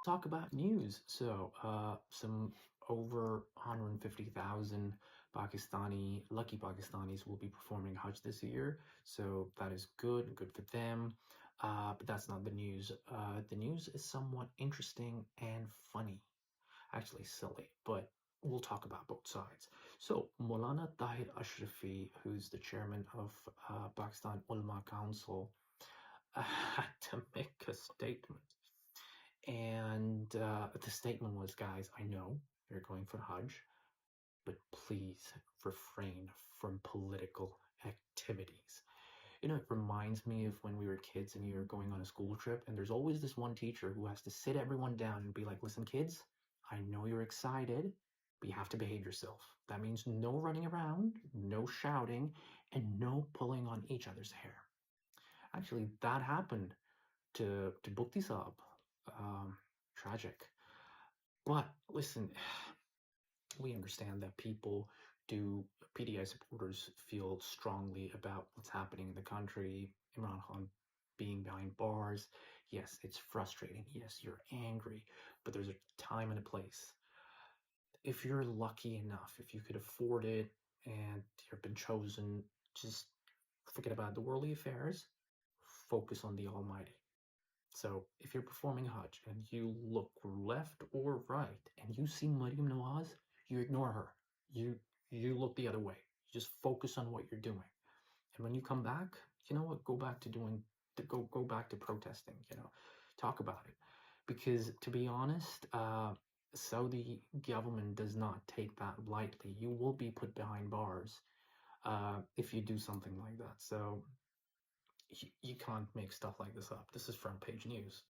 talk about news. Some over 150,000 lucky Pakistanis will be performing Hajj this year. So that is good for them. But that's not the news. The news is somewhat interesting and funny, actually silly, but we'll talk about both sides. So Maulana Tahir Ashrafi, who's the chairman of Pakistan Ulama Council, had to make a statement. And the statement was, guys, I know you're going for Hajj, but please refrain from political activities. It reminds me of when we were kids and you're going on a school trip, and there's always this one teacher who has to sit everyone down and be like, listen, kids, I know you're excited, but you have to behave yourself. That means no running around, no shouting, and no pulling on each other's hair. Actually, that happened to Bukti Saab. Um, Tragic. But listen, we understand that PDI supporters feel strongly about what's happening in the country. Imran Khan being behind bars. Yes, it's frustrating. Yes, you're angry, but there's a time and a place. If you're lucky enough, if you could afford it and you've been chosen, just forget about the worldly affairs, focus on the Almighty. So if you're performing Hajj and you look left or right and you see Maryam Nawaz, you ignore her. You you look the other way. You just focus on what you're doing. And when you come back, you know what? Go back to go back to protesting. Talk about it. Because to be honest, Saudi government does not take that lightly. You will be put behind bars if you do something like that. So you can't make stuff like this up. This is front page news.